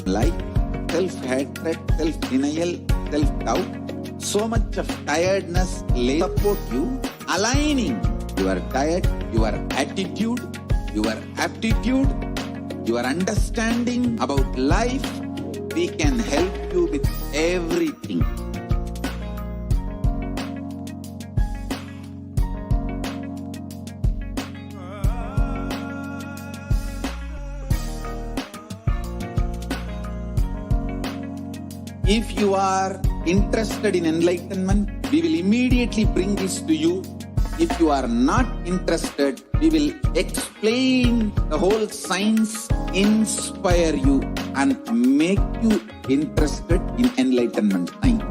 self-like, self-hatred, self-denial, self-doubt. So much of tiredness lay support you, aligning your diet, your attitude, your aptitude, your understanding about life. We can help you with everything. If you are interested in enlightenment, we will immediately bring this to you. If you are not interested, we will explain the whole science, inspire you and make you interested in enlightenment science.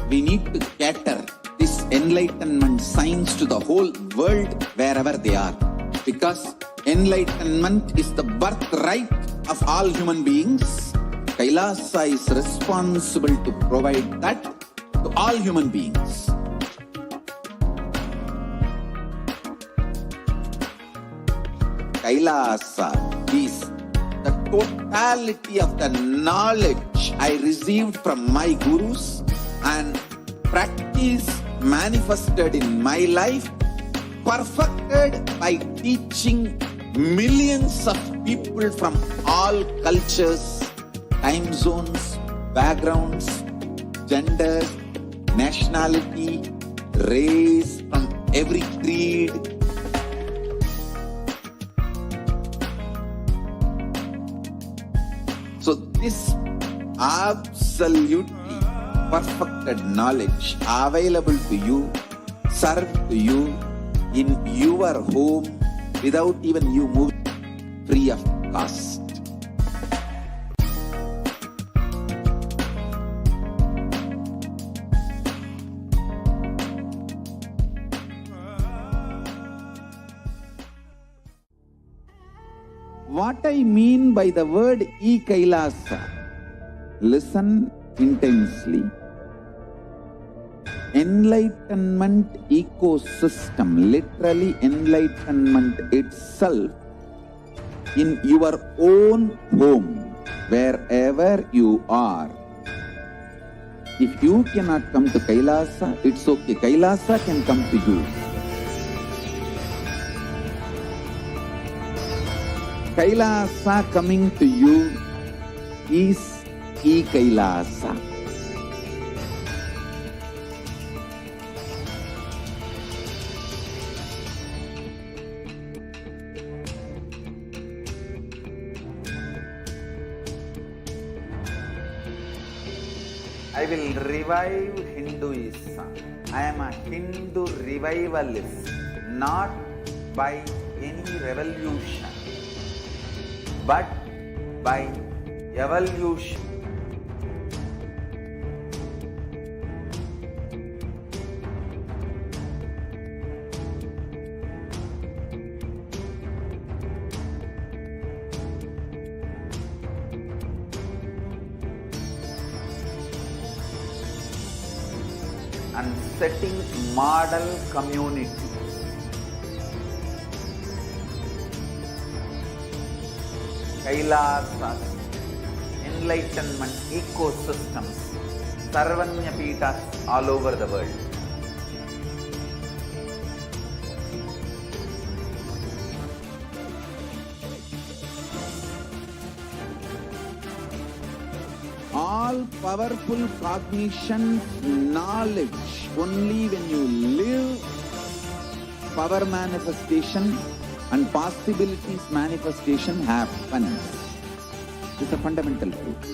We need to cater this enlightenment science to the whole world wherever they are, because enlightenment is the birthright of all human beings. Kailasa is responsible to provide that to all human beings. Kailasa is the totality of the knowledge I received from my gurus and practice manifested in my life, perfected by teaching millions of people from all cultures, time zones, backgrounds, genders, nationality, race, from every creed. So this absolutely perfected knowledge available to you, served to you in your home without even you moving, free of cost. What I mean by the word e-Kailasa, listen intensely. Enlightenment ecosystem, literally enlightenment itself, in your own home, wherever you are. If you cannot come to Kailasa, it's okay. Kailasa can come to you. Kailasa coming to you is e-Kailasa. I will revive Hinduism. I am a Hindu revivalist, not by any revolution, but by evolution. And setting model community. Kailasas, enlightenment ecosystems, Sarvanya Pitas all over the world. All powerful cognition, knowledge, only when you live, power manifestation and possibilities manifestation happens. It's a fundamental truth.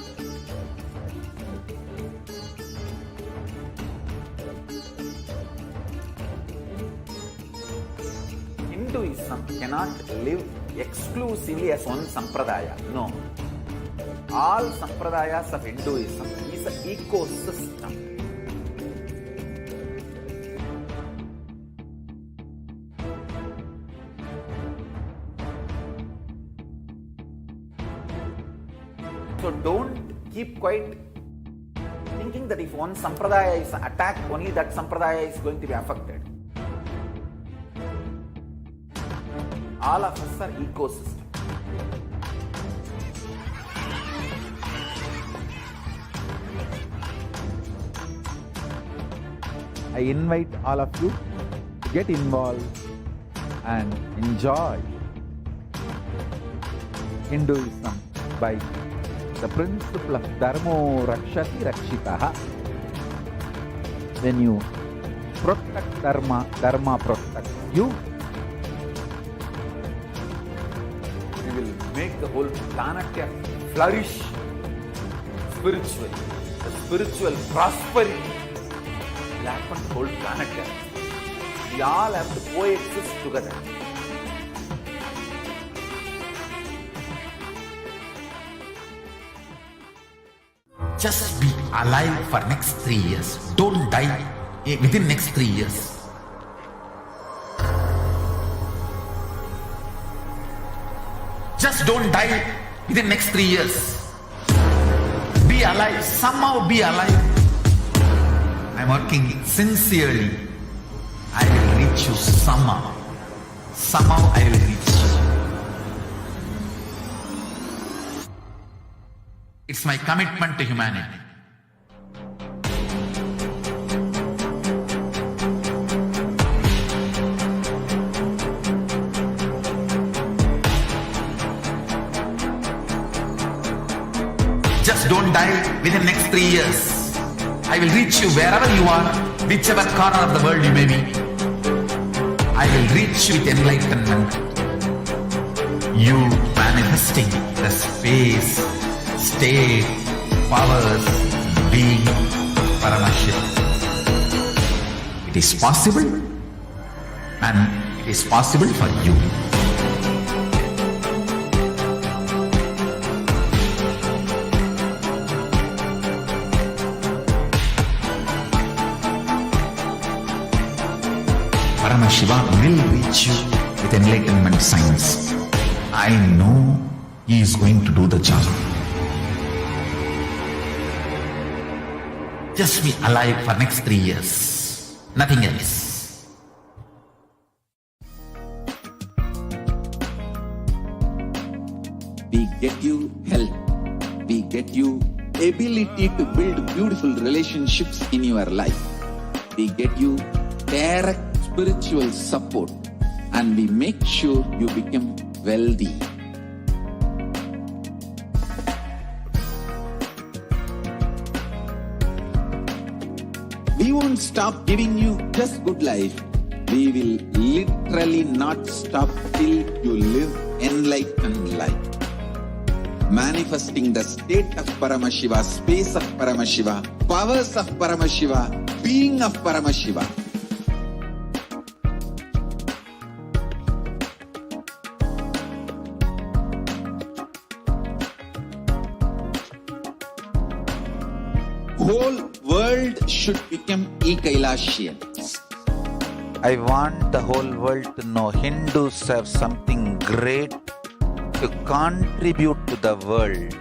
Hinduism cannot live exclusively as one sampradaya. No. All sampradayas of Hinduism is an ecosystem. So don't keep quiet thinking that if one sampradaya is attacked, only that sampradaya is going to be affected. All of us are ecosystem. I invite all of you to get involved and enjoy Hinduism by the principle of Dharmo Rakshati Rakshitaha. When you protect Dharma, Dharma protects you. We will make the whole planet flourish spiritually. The spiritual prosperity will happen to the whole planet. We all have to coexist together. Just be alive for next 3 years. Don't die within next 3 years. Just don't die within next 3 years. Be alive. Somehow be alive. I'm working sincerely. I will reach you somehow. Somehow I will reach you. It's my commitment to humanity. Just don't die within the next 3 years. I will reach you wherever you are, whichever corner of the world you may be. I will reach you with enlightenment. You manifesting the space, state, powers, being Paramashivoham. It is possible, and it is possible for you. Paramashivoham will reach you with enlightenment science. I know he is going to do the job. Just be alive for next 3 years. Nothing else. We get you health. We get you ability to build beautiful relationships in your life. We get you direct spiritual support, and we make sure you become wealthy. We won't stop giving you just good life. We will literally not stop till you live enlightened life. Manifesting the state of Paramashiva, space of Paramashiva, powers of Paramashiva, being of Paramashiva. Whole world should become Ekailashians. I want the whole world to know Hindus have something great to contribute to the world.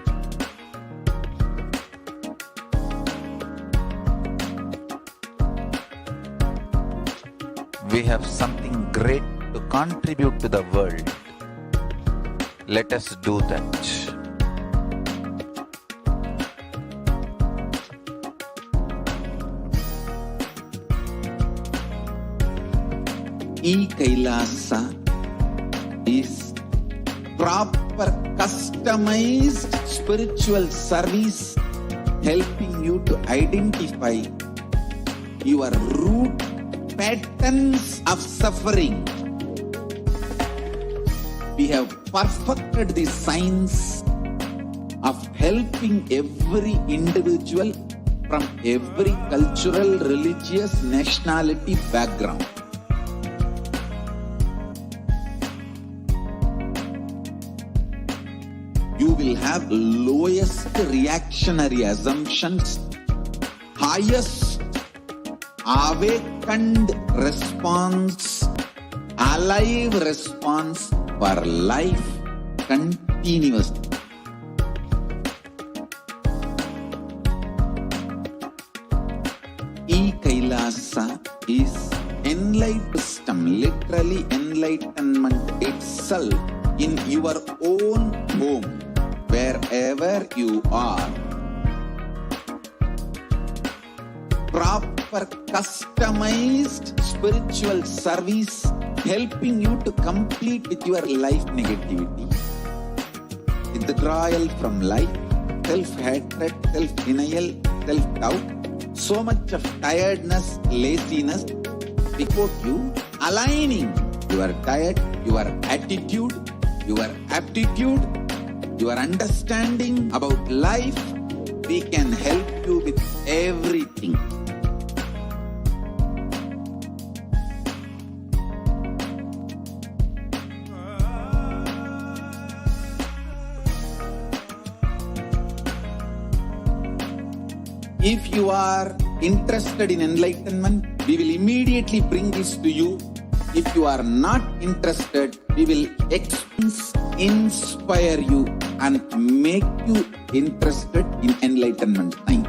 We have something great to contribute to the world. Let us do that. E-Kailasa is proper customized spiritual service helping you to identify your root patterns of suffering. We have perfected the science of helping every individual from every cultural, religious, nationality background. You will have lowest reactionary assumptions, highest awakened response, alive response for life continuously. E-Kailasa is enlightened system, literally enlightenment itself in your own home, wherever you are. Proper offer customized spiritual service, helping you to complete with your life negativity, withdrawal from life, self-hatred, self-denial, self-doubt, so much of tiredness, laziness, before you, aligning your diet, your attitude, your aptitude, your understanding about life. We can help you with everything. If you are interested in enlightenment, we will immediately bring this to you. If you are not interested, we will inspire you and make you interested in enlightenment time.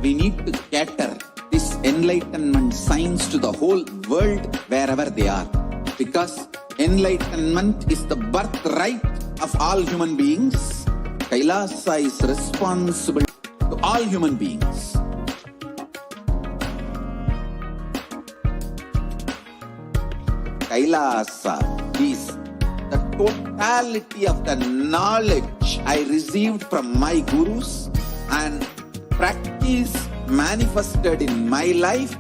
We need to cater this enlightenment science to the whole world wherever they are, because enlightenment is the birthright of all human beings. Kailasa is responsible to all human beings. Kailasa is the totality of the knowledge I received from my gurus and practice manifested in my life,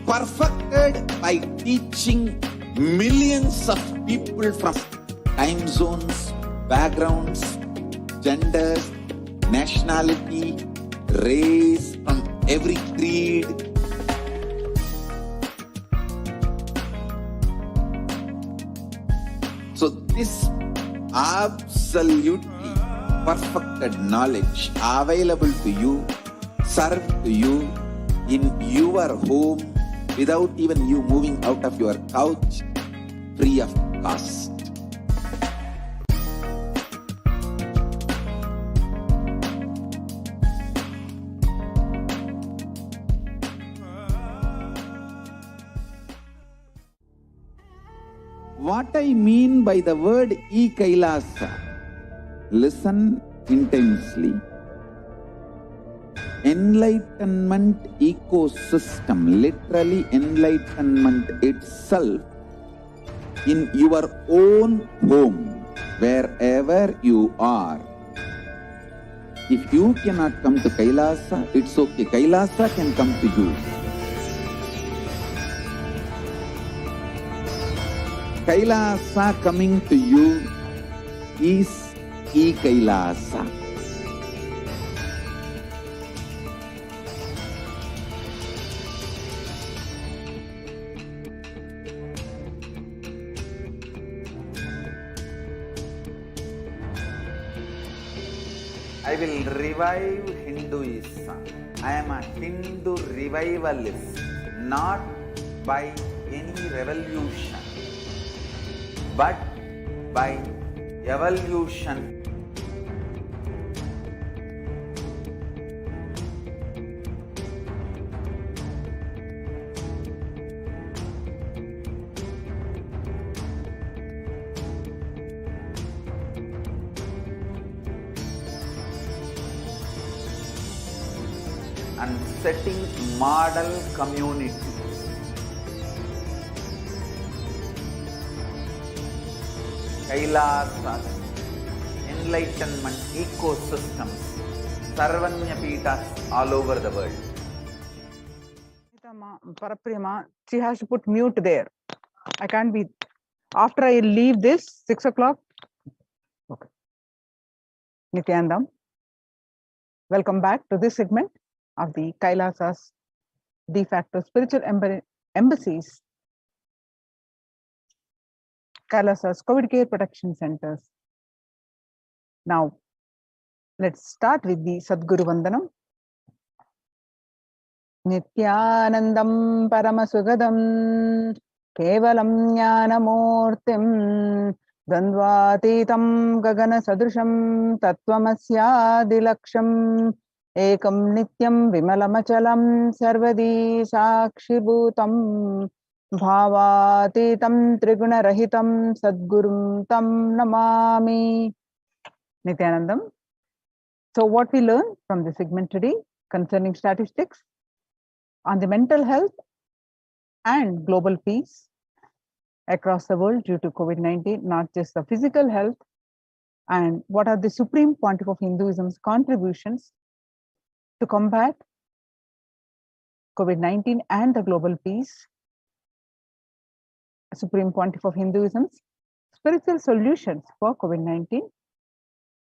perfected by teaching millions of people from time zones, backgrounds, genders, nationality, race, from every creed. So this absolutely perfected knowledge available to you, served to you in your home without even you moving out of your couch, free of cost. What I mean by the word e-Kailasa, listen intensely. Enlightenment ecosystem, literally enlightenment itself, in your own home, wherever you are. If you cannot come to Kailasa, it's okay. Kailasa can come to you. Kailasa coming to you is e-Kailasa. I will revive Hinduism. I am a Hindu revivalist, not by any revolution, but by evolution. And setting model community. Kailasas, enlightenment ecosystems, Sarvanya Peethas all over the world. Paraprima, she has to put mute there. I can't be. After I leave this, 6 o'clock. Okay. Nithyanandam, welcome back to this segment of the Kailasas de facto spiritual embassies, Kailasas COVID care protection centers. Now, let's start with the Sadguru Vandanam. Nithyanandam Paramasugadam Kevalam Jnanamurtim Dandvatitam Gagana Sadrusham Tattvamasya Ekam Nityam Vimalamachalam Sarvadi Sakshibhutam Bhavatitam Triguna Rahitam Sadgurum Tam Namami. Nithyanandam. So what we learn from the segment today concerning statistics on the mental health and global peace across the world due to COVID-19, not just the physical health, and what are the Supreme Pontiff of Hinduism's contributions to combat COVID-19 and the global peace. Supreme Pontiff of Hinduism's spiritual solutions for COVID-19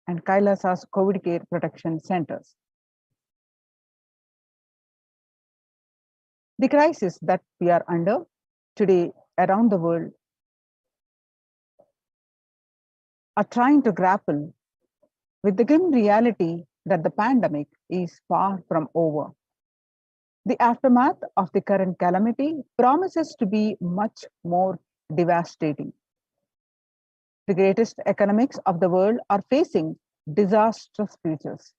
and Kailasa's COVID care protection centers. The crisis that we are under today around the world are trying to grapple with the grim reality that the pandemic is far from over. The aftermath of the current calamity promises to be much more devastating. The greatest economics of the world are facing disastrous futures.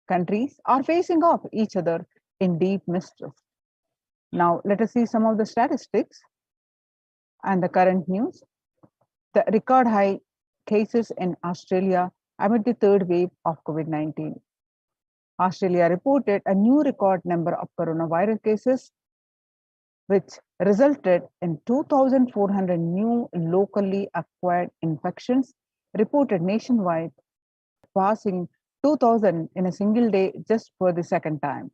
Countries are facing off each other in deep mistrust. Now, let us see some of the statistics and the current news. The record high cases in Australia amid the third wave of COVID-19. Australia reported a new record number of coronavirus cases, which resulted in 2,400 new locally acquired infections reported nationwide, passing 2,000 in a single day just for the second time.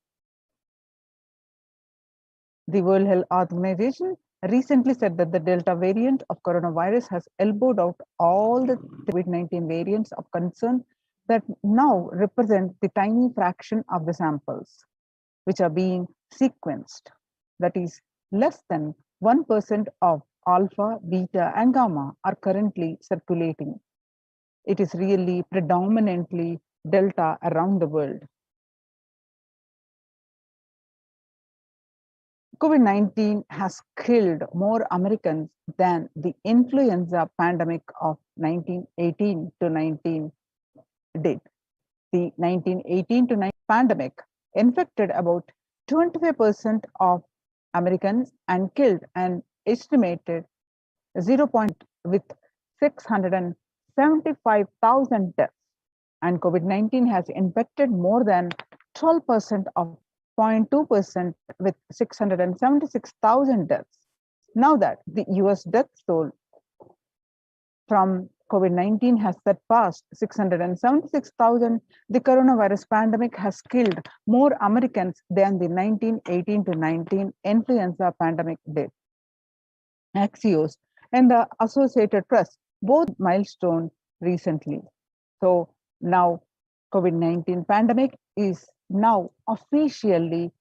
The World Health Organization recently said that the Delta variant of coronavirus has elbowed out all the COVID-19 variants of concern that now represent the tiny fraction of the samples which are being sequenced. That is, less than 1% of alpha, beta, and gamma are currently circulating. It is really predominantly Delta around the world. COVID-19 has killed more Americans than the influenza pandemic of 1918 to 19 did. The 1918 to 19 pandemic infected about 25% of Americans and killed an estimated 0. with 675,000 deaths. And COVID-19 has infected more than 12% of 0.2% with 676,000 deaths. Now that the US death toll from COVID-19 has surpassed 676,000, the coronavirus pandemic has killed more Americans than the 1918 to 19 influenza pandemic did. Axios and the Associated Press both milestone recently. So now COVID-19 pandemic is now officially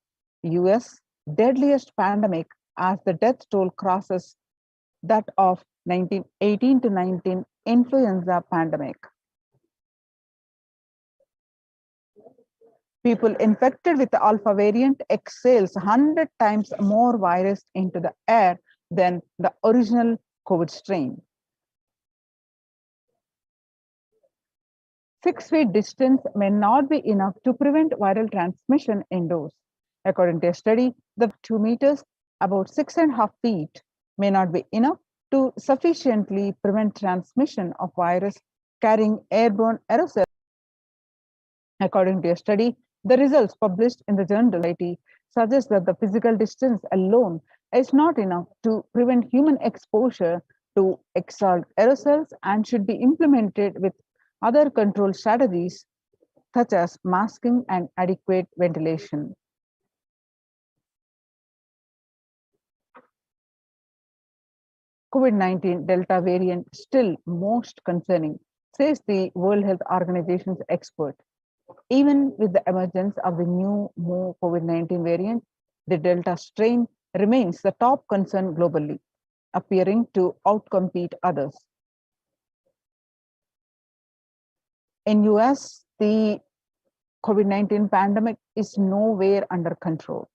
US deadliest pandemic as the death toll crosses that of 1918 to 19 influenza pandemic. People infected with the alpha variant exhales 100 times more virus into the air than the original COVID strain. 6 feet distance may not be enough to prevent viral transmission indoors. According to a study, the 2 meters, about 6.5 feet, may not be enough to sufficiently prevent transmission of virus carrying airborne aerosol. According to a study, the results published in the journal IT suggest that the physical distance alone is not enough to prevent human exposure to exhaled aerosols and should be implemented with other control strategies such as masking and adequate ventilation. COVID-19 Delta variant still most concerning, says the World Health Organization's expert. Even with the emergence of the new COVID-19 variant, the Delta strain remains the top concern globally, appearing to outcompete others. In US, the COVID-19 pandemic is nowhere under control,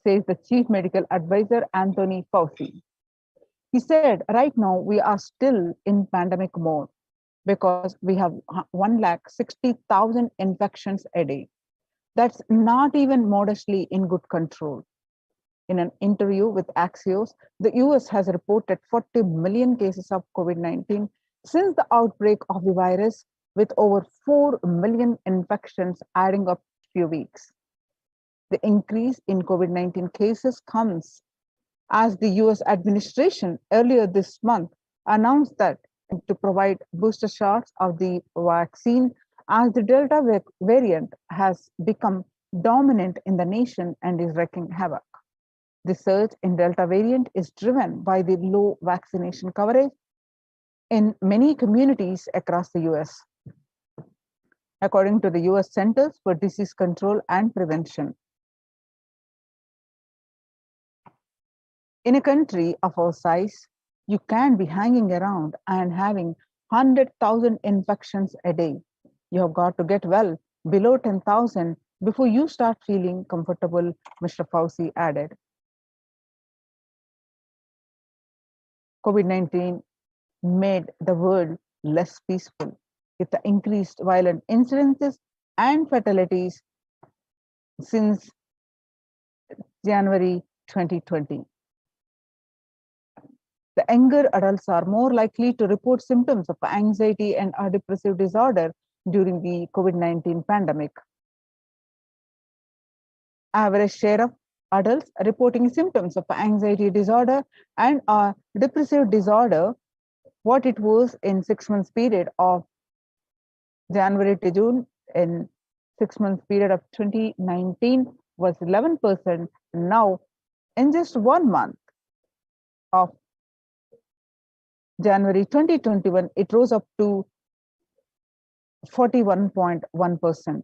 says the Chief Medical Advisor, Anthony Fauci. He said, right now, we are still in pandemic mode because we have 160,000 infections a day. That's not even modestly in good control. In an interview with Axios, the US has reported 40 million cases of COVID-19 since the outbreak of the virus, with over 4 million infections adding up few weeks. The increase in COVID-19 cases comes as the US administration earlier this month announced that to provide booster shots of the vaccine as the Delta variant has become dominant in the nation and is wreaking havoc. The surge in Delta variant is driven by the low vaccination coverage in many communities across the US, according to the US Centers for Disease Control and Prevention. In a country of our size, you can be hanging around and having 100,000 infections a day. You have got to get well below 10,000 before you start feeling comfortable, Mr. Fauci added. COVID-19 made the world less peaceful with the increased violent incidences and fatalities since January 2020. The younger adults are more likely to report symptoms of anxiety and a depressive disorder during the COVID-19 pandemic. Average share of adults reporting symptoms of anxiety disorder and a depressive disorder, what it was in 6 months period of January to June in 6 months period of 2019 was 11%. Now, in just 1 month of January 2021, it rose up to 41.1%.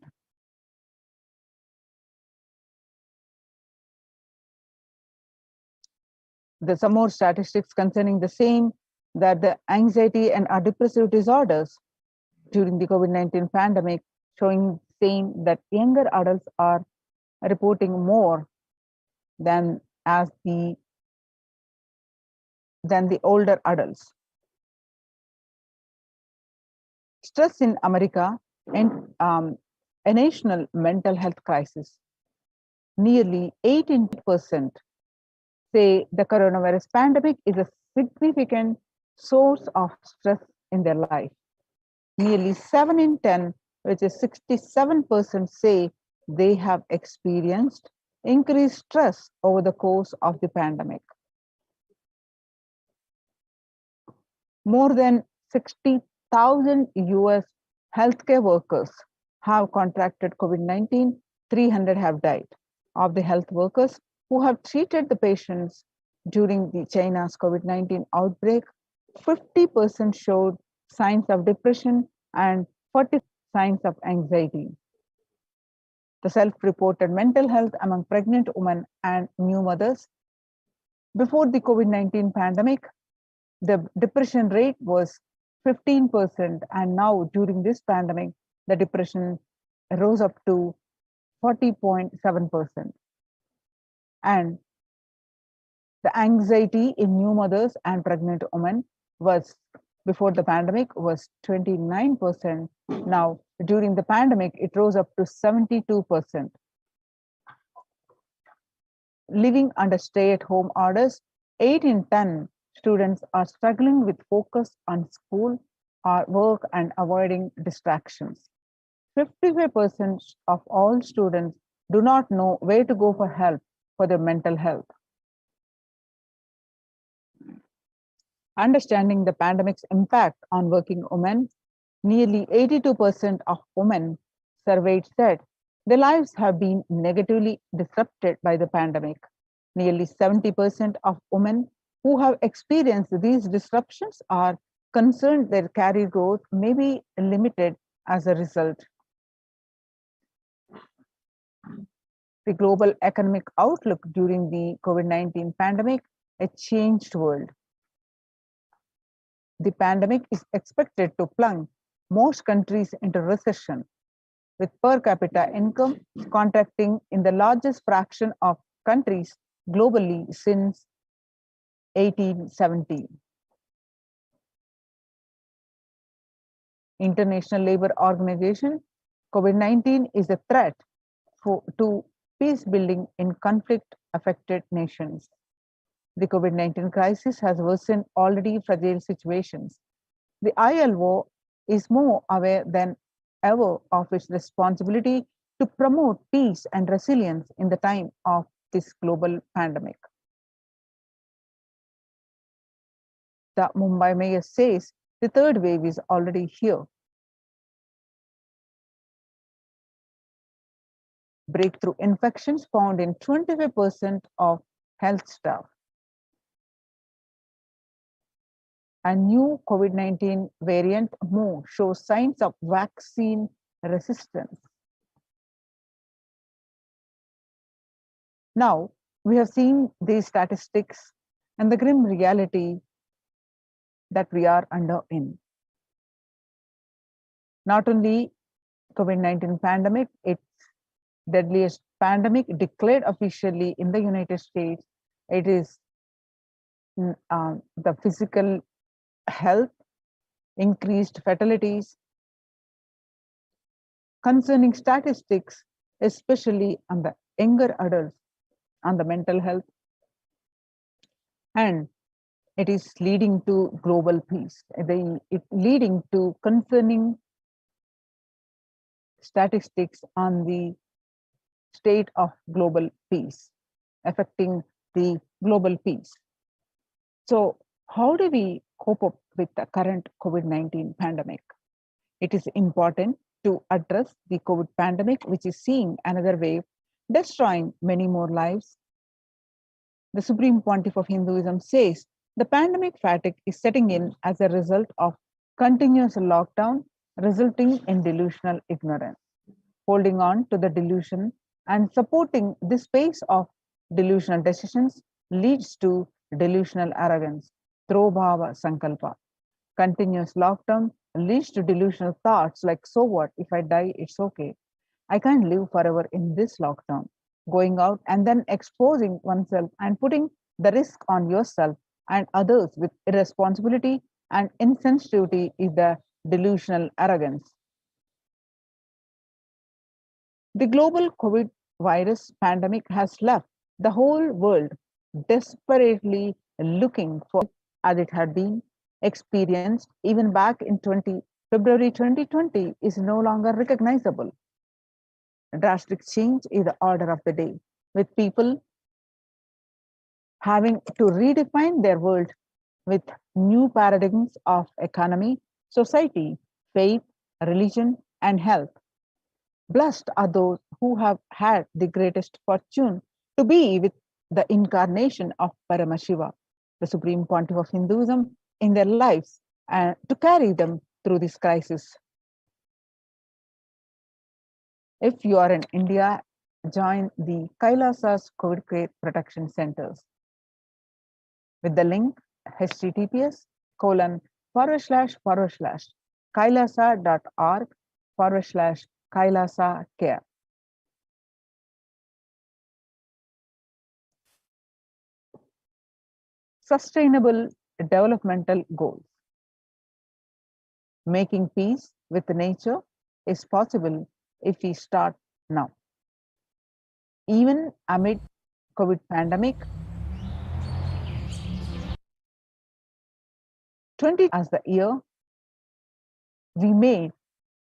There's some more statistics concerning the same, that the anxiety and depressive disorders during the COVID-19 pandemic showing same that younger adults are reporting more than the older adults. Stress in America and a national mental health crisis. Nearly 18% say the coronavirus pandemic is a significant source of stress in their life. Nearly 7 in 10, which is 67%, say they have experienced increased stress over the course of the pandemic. More than 60,000 US healthcare workers have contracted COVID-19, 300 have died. Of the health workers who have treated the patients during the China's COVID-19 outbreak, 50% showed signs of depression and 40% signs of anxiety. The self-reported mental health among pregnant women and new mothers. Before the COVID-19 pandemic, the depression rate was 15%, and now during this pandemic, the depression rose up to 40.7%. And the anxiety in new mothers and pregnant women was, before the pandemic, was 29%. Now, during the pandemic, it rose up to 72%. Living under stay-at-home orders, 8 in 10 students are struggling with focus on school or work and avoiding distractions. 55% of all students do not know where to go for help for their mental health. Understanding the pandemic's impact on working women, nearly 82% of women surveyed said their lives have been negatively disrupted by the pandemic. Nearly 70% of women who have experienced these disruptions are concerned their career growth may be limited as a result. The global economic outlook during the COVID-19 pandemic, a changed world. The pandemic is expected to plunge most countries into recession, with per capita income contracting in the largest fraction of countries globally since 1870. International Labour Organization, COVID-19 is a threat to peace building in conflict-affected nations. The COVID-19 crisis has worsened already fragile situations. The ILO is more aware than ever of its responsibility to promote peace and resilience in the time of this global pandemic. The Mumbai mayor says the third wave is already here. Breakthrough infections found in 25% of health staff. A new COVID-19 variant Mo shows signs of vaccine resistance. Now, we have seen these statistics and the grim reality that we are under in. Not only COVID-19 pandemic, its deadliest pandemic declared officially in the United States. It is the physical health, increased fatalities, concerning statistics, especially on the younger adults, on the mental health, and it is leading to global peace. It leading to concerning statistics on the state of global peace, affecting the global peace. So how do we cope up with the current COVID-19 pandemic? It is important to address the COVID pandemic, which is seeing another wave, destroying many more lives. The Supreme Pontiff of Hinduism says the pandemic fatigue is setting in as a result of continuous lockdown, resulting in delusional ignorance. Holding on to the delusion and supporting this pace of delusional decisions leads to delusional arrogance, Throbhava Sankalpa. Continuous lockdown leads to delusional thoughts like, so what, if I die, it's okay. I can't live forever in this lockdown. Going out and then exposing oneself and putting the risk on yourself and others with irresponsibility and insensitivity is the delusional arrogance. The global COVID virus pandemic has left the whole world desperately looking for, as it had been experienced even back in February 2020, is no longer recognizable. A drastic change is the order of the day, with people having to redefine their world with new paradigms of economy, society, faith, religion, and health. Blessed are those who have had the greatest fortune to be with the incarnation of Paramashiva, the Supreme Pontiff of Hinduism, in their lives and to carry them through this crisis. If you are in India, join the Kailasa's COVID Care Protection Centers with the link https://kailasa.org/Kailasa Care. Sustainable developmental goals. Making peace with nature is possible if we start now. Even amid COVID pandemic, 20 as the year, we made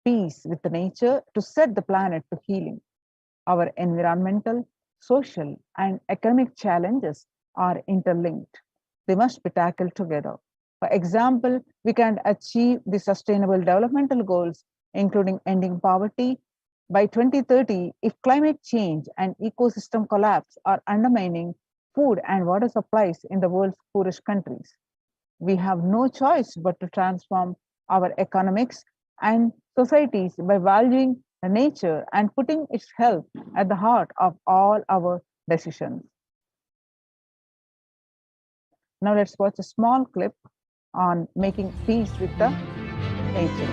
peace with the nature to set the planet to healing. Our environmental, social, and economic challenges are interlinked. They must be tackled together. For example, we can achieve the sustainable developmental goals, including ending poverty, by 2030 if climate change and ecosystem collapse are undermining food and water supplies in the world's poorest countries. We have no choice but to transform our economics and societies by valuing nature and putting its health at the heart of all our decisions. Now let's watch a small clip on making peace with the nature.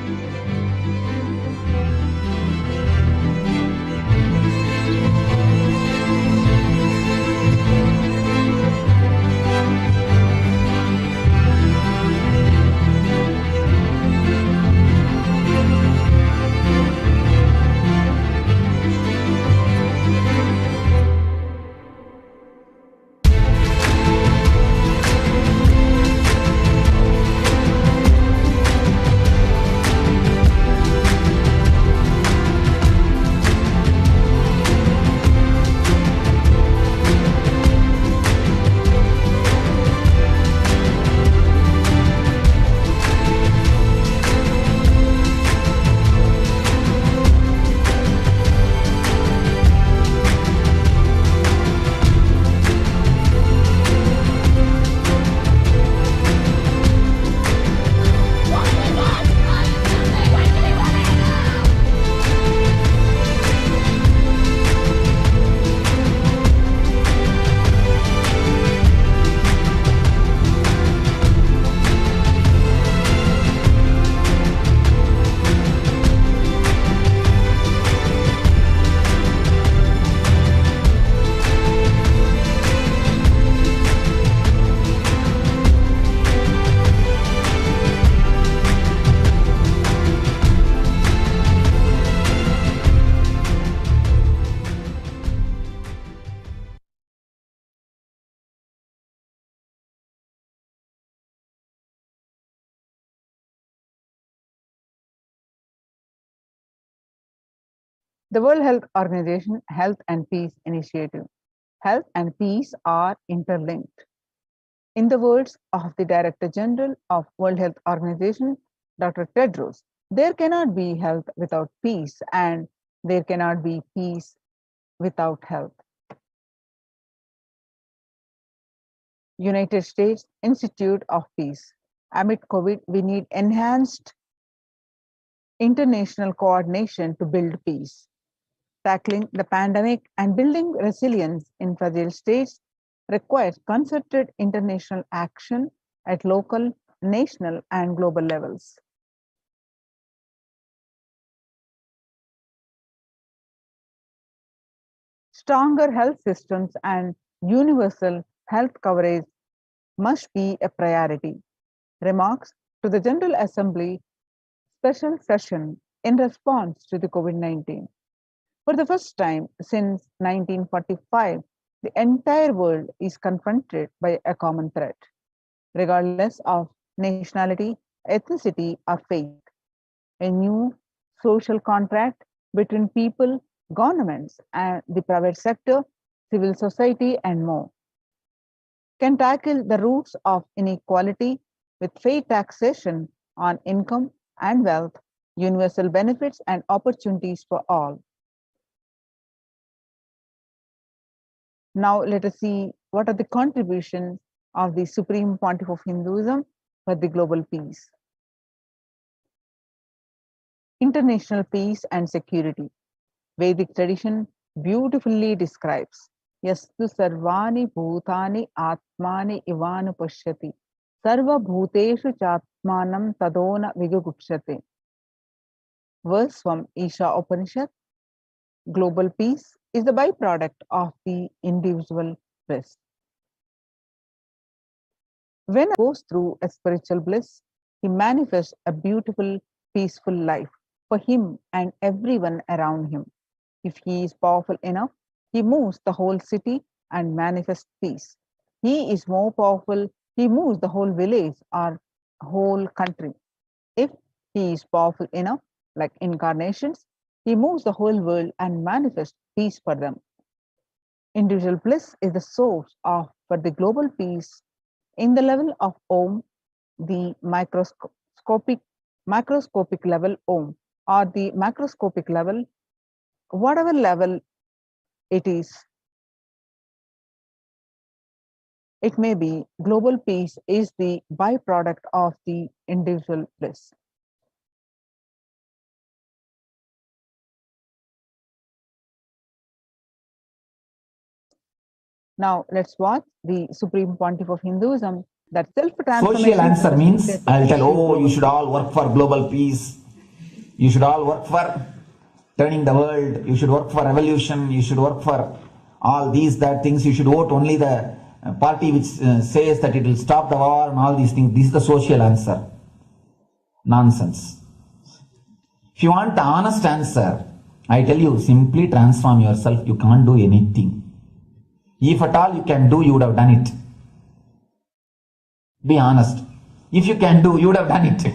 The World Health Organization Health and Peace Initiative. Health and peace are interlinked. In the words of the Director General of World Health Organization, Dr. Tedros, there cannot be health without peace, and there cannot be peace without health. United States Institute of Peace. Amid COVID, we need enhanced international coordination to build peace. Tackling the pandemic and building resilience in fragile states requires concerted international action at local, national, and global levels. Stronger health systems and universal health coverage must be a priority. Remarks to the General Assembly special session in response to the COVID-19. For the first time since 1945, the entire world is confronted by a common threat, regardless of nationality, ethnicity, or faith. A new social contract between people, governments, and the private sector, civil society, and more can tackle the roots of inequality with fair taxation on income and wealth, universal benefits, and opportunities for all. Now let us see what are the contributions of the Supreme Pontiff of Hinduism for the global peace. International peace and security. Vedic tradition beautifully describes Yastu sarvani bhutani atmani ivanu pashyati sarva bhuteshu chatmanam tadona vigugupshate. Verse from Isha Upanishad. Global peace is the byproduct of the individual bliss. When one goes through a spiritual bliss, he manifests a beautiful, peaceful life for him and everyone around him. If he is powerful enough, he moves the whole city and manifests peace. He is more powerful, he moves the whole village or whole country. If he is powerful enough, like incarnations, he moves the whole world and manifests peace for them. Individual bliss is the source of for the global peace. In the level of Om, the microscopic level Om, or the macroscopic level, whatever level it is, it may be, global peace is the byproduct of the individual bliss. Now let's watch the Supreme Pontiff of Hinduism, that self-transformation. Social answer means I'll tell, oh, you should all work for global peace. You should all work for turning the world. You should work for revolution. You should work for all these, that things. You should vote only the party which says that it will stop the war and all these things. This is the social answer. Nonsense. If you want the honest answer, I tell you, simply transform yourself. You can't do anything. If at all you can do, you would have done it. Be honest. If you can do, you would have done it.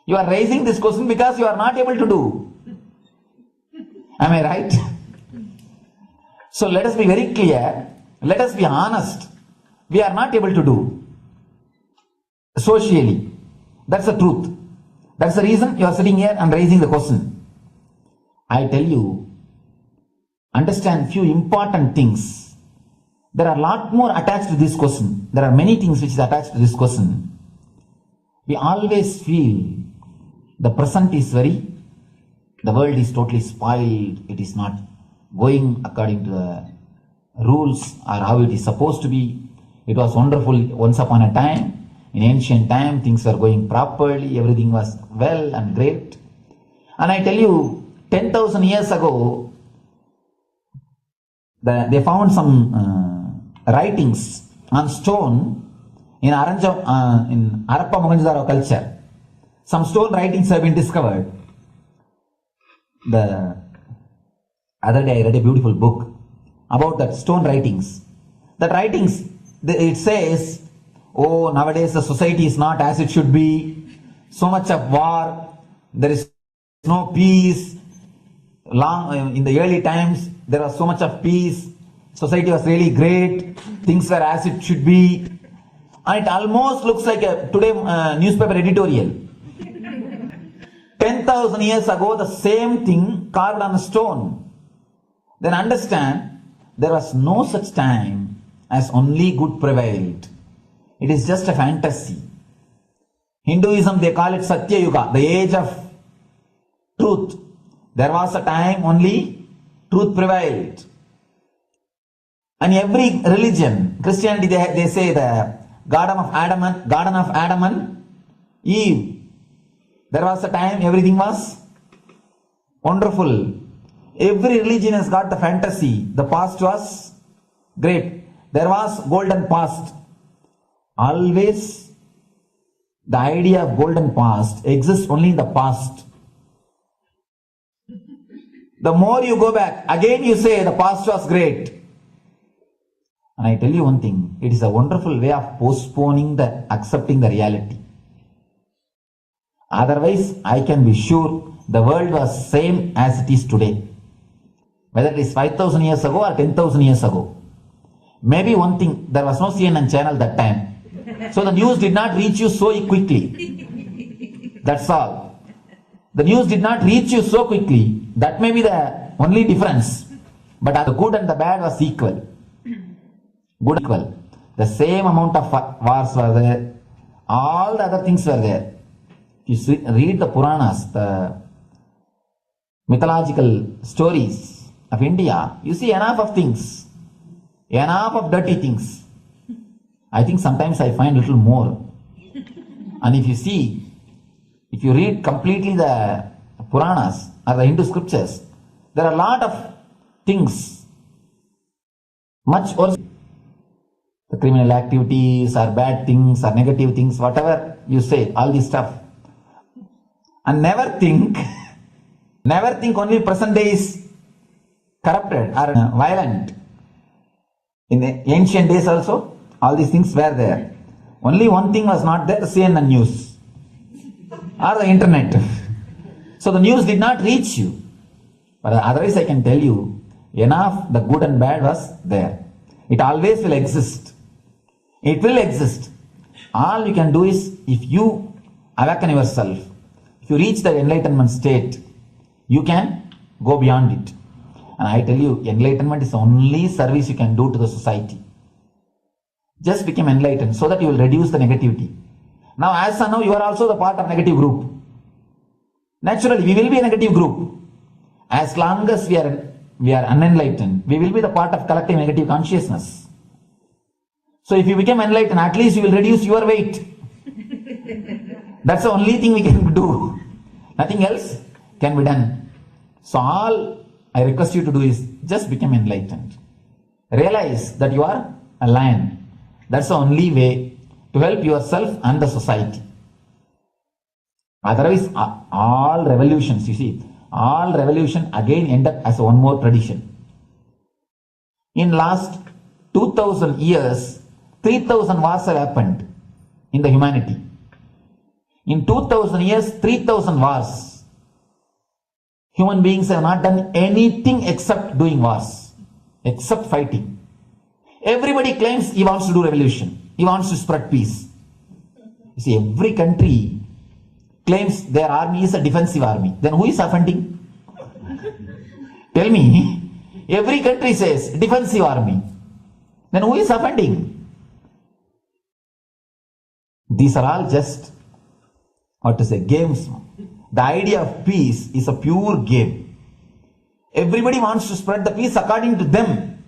You are raising this question because you are not able to do. Am I right? So let us be very clear. Let us be honest. We are not able to do. Socially. That's the truth. That's the reason you are sitting here and raising the question. I tell you, understand few important things. There are a lot more attached to this question. There are many things which is attached to this question. We always feel the present is the world is totally spoiled. It is not going according to the rules or how it is supposed to be. It was wonderful once upon a time. In ancient time, things were going properly. Everything was well and great. And I tell you, 10,000 years ago, they found some writings on stone in Harappa Mohenjo-daro culture. Some stone writings have been discovered. The other day I read a beautiful book about that stone writings. That writings, it says, oh, nowadays the society is not as it should be. So much of war, there is no peace. in the early times, there was so much of peace. Society was really great. Things were as it should be. And it almost looks like a today newspaper editorial. 10,000 years ago, the same thing carved on a stone. Then understand, there was no such time as only good prevailed. It is just a fantasy. Hinduism, they call it Satya Yuga, the age of truth. There was a time only truth prevailed. And every religion, Christianity, they say the Garden of Adam and Eve. There was a time everything was wonderful. Every religion has got the fantasy. The past was great. There was golden past. Always the idea of golden past exists only in the past. The more you go back, again you say the past was great. And I tell you one thing, it is a wonderful way of postponing the accepting the reality. Otherwise, I can be sure the world was same as it is today. Whether it is 5,000 years ago or 10,000 years ago. Maybe one thing, there was no CNN channel that time. So the news did not reach you so quickly. That's all. The news did not reach you so quickly. That may be the only difference. But the good and the bad was equal. Good equal. The same amount of wars were there. All the other things were there. If you read the Puranas, the mythological stories of India, you see enough of things. Enough of dirty things. I think sometimes I find a little more. And if you read completely the Puranas or the Hindu scriptures, there are a lot of things, much worse. The criminal activities or bad things or negative things, whatever you say, all this stuff. And never think only present day is corrupted or violent. In the ancient days also, all these things were there. Only one thing was not there, the CNN news or the internet. So the news did not reach you. But otherwise I can tell you, enough the good and bad was there. It always will exist. It will exist. All you can do is, if you awaken yourself, if you reach the enlightenment state, you can go beyond it. And I tell you, enlightenment is the only service you can do to the society. Just become enlightened so that you will reduce the negativity. Now, as of now, you are also the part of negative group. Naturally, we will be a negative group. As long as we are unenlightened, we will be the part of collective negative consciousness. So if you become enlightened, at least you will reduce your weight. That's the only thing we can do. Nothing else can be done. So all I request you to do is just become enlightened. Realize that you are a lion. That's the only way to help yourself and the society. Otherwise, all revolutions, you see, all revolution again end up as one more tradition. In last 2000 years, 3000 wars have happened in the humanity. In 2000 years, 3000 wars. Human beings have not done anything except doing wars, except fighting. Everybody claims he wants to do revolution. He wants to spread peace. You see, every country claims their army is a defensive army. Then who is offending? Tell me. Every country says defensive army. Then who is offending? These are all just, games. The idea of peace is a pure game. Everybody wants to spread the peace according to them,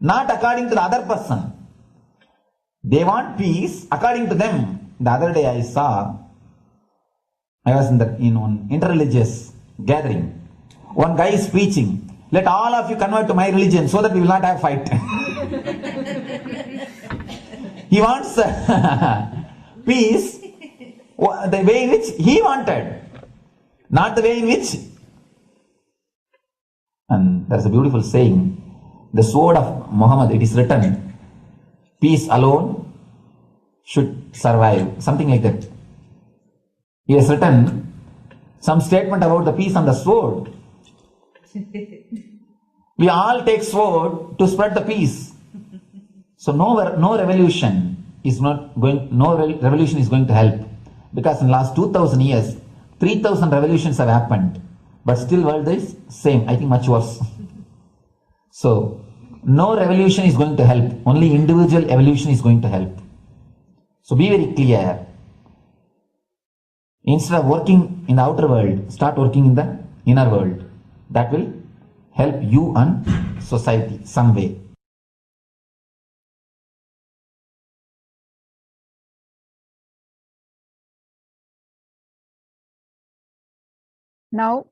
not according to the other person. They want peace according to them. The other day I was in one interreligious gathering. One guy is preaching, let all of you convert to my religion so that we will not have fight. He wants peace the way in which he wanted, not the way in which. And there's a beautiful saying, the sword of Muhammad, it is written, peace alone should survive, something like that. He has written some statement about the peace on the sword. We all take sword to spread the peace. So no revolution is going to help, because in the last 2000 years, 3000 revolutions have happened, but still world is same. I think much worse. So no revolution is going to help. Only individual evolution is going to help. So be very clear. Instead of working in the outer world, start working in the inner world. That will help you and society some way. Now,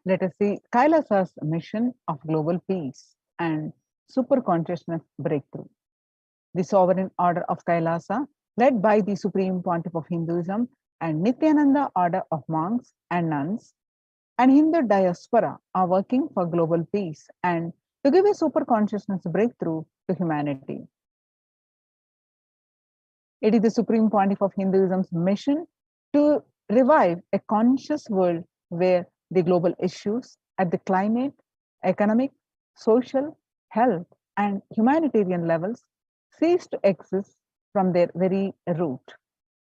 let us see Kailasa's mission of global peace and super consciousness breakthrough. The sovereign order of Kailasa, led by the Supreme Pontiff of Hinduism and Nithyananda order of monks and nuns, and Hindu diaspora are working for global peace and to give a super consciousness breakthrough to humanity. It is the Supreme Pontiff of Hinduism's mission to revive a conscious world where the global issues at the climate, economic, social, health, and humanitarian levels cease to exist from their very root,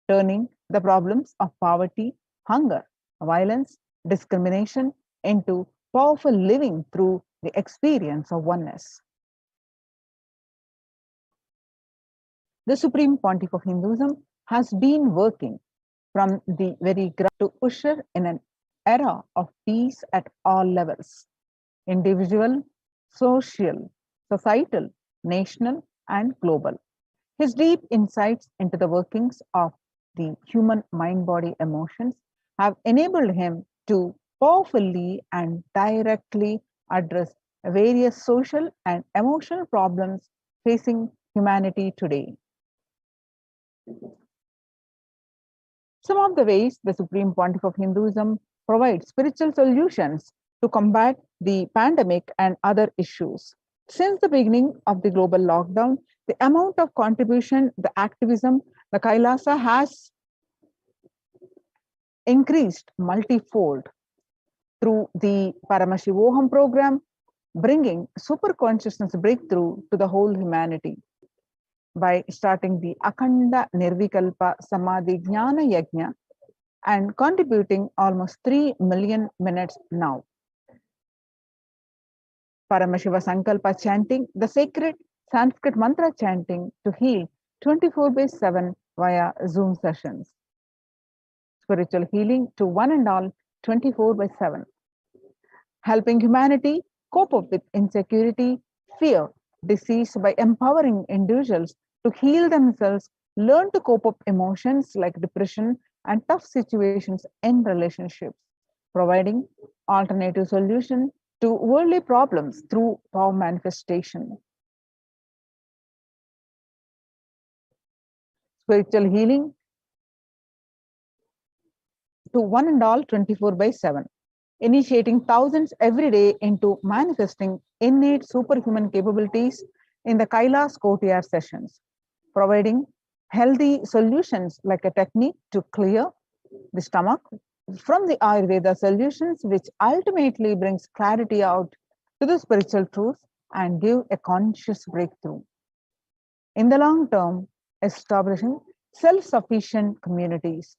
turning the problems of poverty, hunger, violence, discrimination into powerful living through the experience of oneness. The Supreme Pontiff of Hinduism has been working from the very ground to usher in an era of peace at all levels: individual, social, societal, national, and global. His deep insights into the workings of the human mind, body, emotions have enabled him to powerfully and directly address various social and emotional problems facing humanity today. Some of the ways the Supreme Pontiff of Hinduism provides spiritual solutions to combat the pandemic and other issues. Since the beginning of the global lockdown, the amount of contribution, the activism, the Kailasa has increased multifold through the Paramashivoham program, bringing super consciousness breakthrough to the whole humanity by starting the Akhanda Nirvikalpa Samadhi Jnana Yajna and contributing almost 3 million minutes now. Paramashiva Sankalpa chanting, the sacred Sanskrit mantra chanting to heal 24/7 via Zoom sessions. Spiritual healing to one and all 24/7. Helping humanity cope up with insecurity, fear, disease by empowering individuals to heal themselves, learn to cope up emotions like depression and tough situations in relationships, providing alternative solutions to worldly problems through power manifestation. Spiritual healing to one and all 24/7, initiating thousands every day into manifesting innate superhuman capabilities in the Kailas Courtyard sessions, providing healthy solutions like a technique to clear the stomach from the Ayurveda solutions, which ultimately brings clarity out to the spiritual truth and give a conscious breakthrough. In the long term, establishing self-sufficient communities,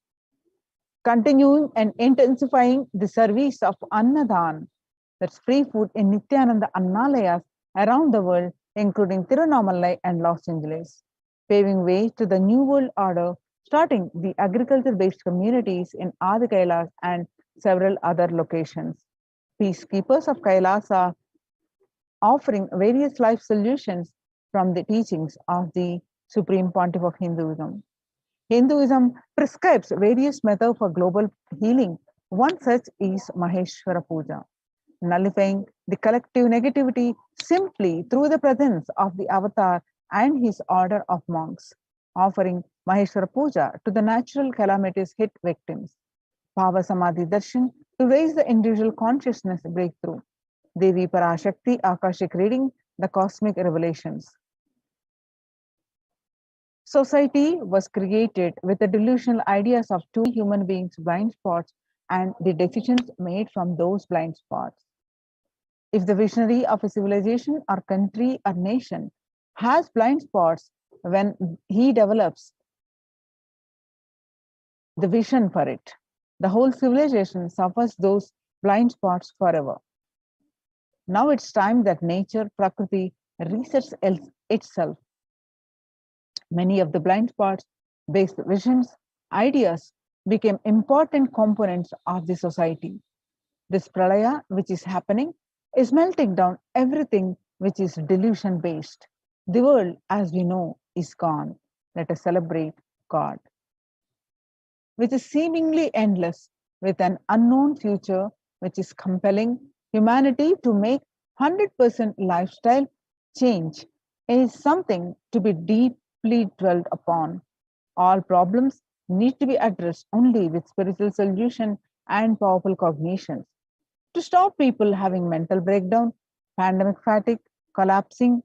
continuing and intensifying the service of Annadan, that's free food in Nithyananda Annalayas around the world, including Tirunamalai and Los Angeles, paving way to the New World Order, starting the agriculture-based communities in Adi Kailas and several other locations. Peacekeepers of Kailasa offering various life solutions from the teachings of the Supreme Pontiff of Hinduism. Hinduism prescribes various methods for global healing. One such is Maheshwara Puja, nullifying the collective negativity simply through the presence of the avatar and his order of monks, offering Maheshwara Puja to the natural calamities hit victims. Bhava Samadhi Darshan to raise the individual consciousness breakthrough. Devi Parashakti Akashic reading, the cosmic revelations. Society was created with the delusional ideas of two human beings' blind spots and the decisions made from those blind spots. If the visionary of a civilization or country or nation has blind spots when he develops the vision for it, the whole civilization suffers those blind spots forever. Now it's time that nature, Prakriti, resets itself. Many of the blind spots based visions, ideas became important components of the society. This pralaya, which is happening, is melting down everything which is delusion based. The world, as we know, is gone. Let us celebrate God, which is seemingly endless, with an unknown future, which is compelling humanity to make 100% lifestyle change, is something to be deeply dwelt upon. All problems need to be addressed only with spiritual solution and powerful cognitions. To stop people having mental breakdown, pandemic fatigue, collapsing,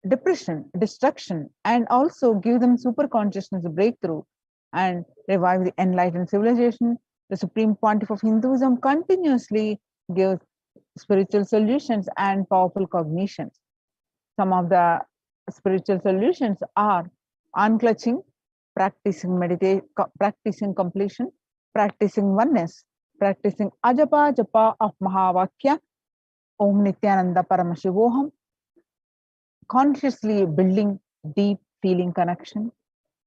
depression, destruction, and also give them super consciousness breakthrough and revive the enlightened civilization, the Supreme Pontiff of Hinduism continuously gives spiritual solutions and powerful cognitions. Some of the spiritual solutions are unclutching, practicing meditation, practicing completion, practicing oneness, practicing ajapa japa of Mahavakya, Om Nithyananda Paramashivoham, consciously building deep feeling connection,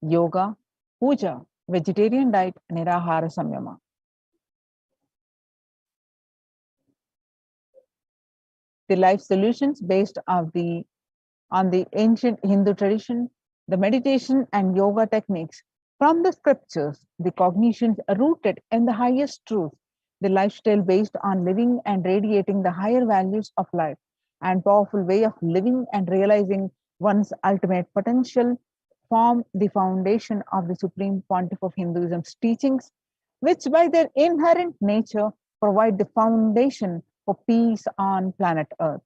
yoga, puja, vegetarian diet, nirahara samyama. The life solutions based on the ancient Hindu tradition, the meditation and yoga techniques from the scriptures, the cognitions rooted in the highest truth, the lifestyle based on living and radiating the higher values of life, and powerful way of living and realizing one's ultimate potential form the foundation of the Supreme Pontiff of Hinduism's teachings, which by their inherent nature provide the foundation for peace on planet Earth.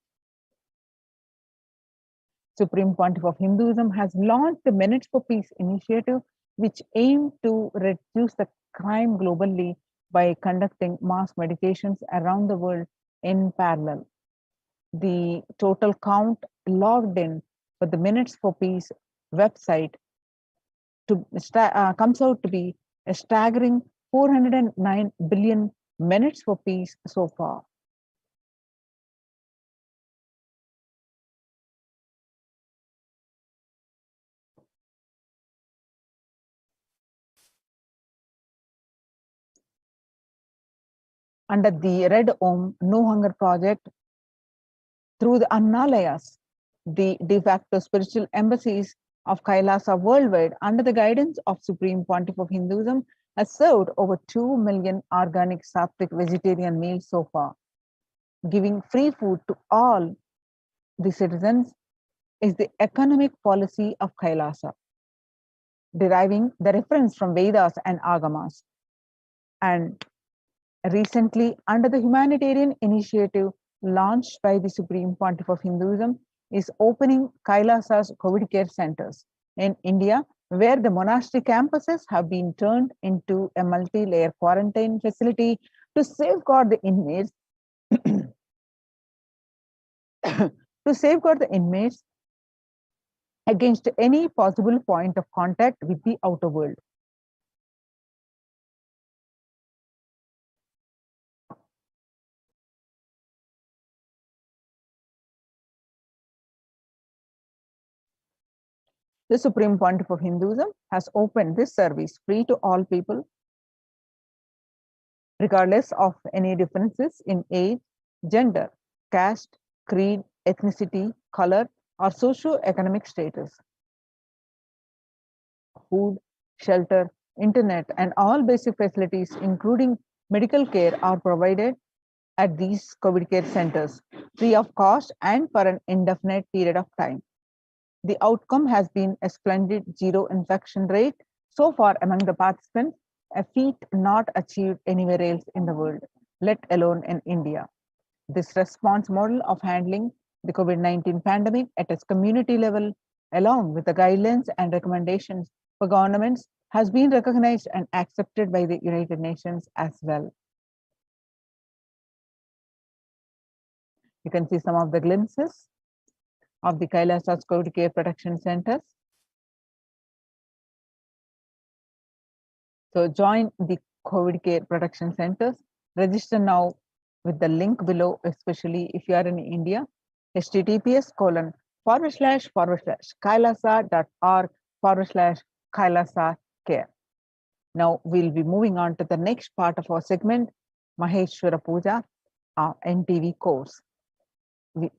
Supreme Pontiff of Hinduism has launched the Minutes for Peace initiative, which aimed to reduce the crime globally by conducting mass meditations around the world in parallel. The total count logged in for the Minutes for Peace website comes out to be a staggering 409 billion minutes for peace so far. Under the Red Om No Hunger Project, through the Annalayas, the de facto spiritual embassies of Kailasa worldwide, under the guidance of Supreme Pontiff of Hinduism, has served over 2 million organic sattvic vegetarian meals so far. Giving free food to all the citizens is the economic policy of Kailasa, deriving the reference from Vedas and Agamas. And recently, under the humanitarian initiative launched by the Supreme Pontiff of Hinduism, is opening Kailasa's COVID care centers in India, where the monastery campuses have been turned into a multi-layer quarantine facility to safeguard the inmates against any possible point of contact with the outer world. The Supreme Pontiff of Hinduism has opened this service free to all people, regardless of any differences in age, gender, caste, creed, ethnicity, color, or socio-economic status. Food, shelter, internet, and all basic facilities, including medical care, are provided at these COVID care centers, free of cost and for an indefinite period of time. The outcome has been a splendid zero infection rate so far among the participants, a feat not achieved anywhere else in the world, let alone in India. This response model of handling the COVID-19 pandemic at its community level, along with the guidelines and recommendations for governments, has been recognized and accepted by the United Nations as well. You can see some of the glimpses of the Kailasa's COVID care protection centers. So join the COVID care protection centers. Register now with the link below, especially if you are in India. https://kailasa.org/Kailasa care. Now we'll be moving on to the next part of our segment, Maheshwara Puja, NTV course.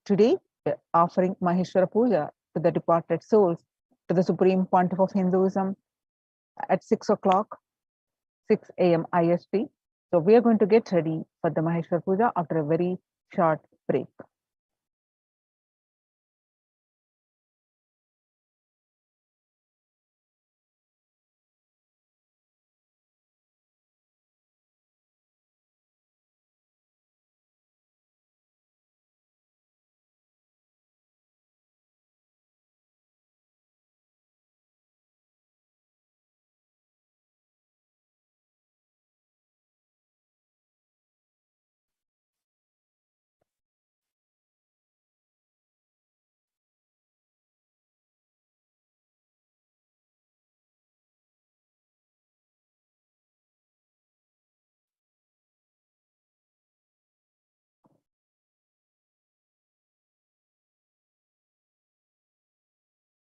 Today, we're offering Maheshwara Puja to the departed souls, to the Supreme Pontiff of Hinduism at 6 o'clock, 6 a.m. IST. So we are going to get ready for the Maheshwara Puja after a very short break.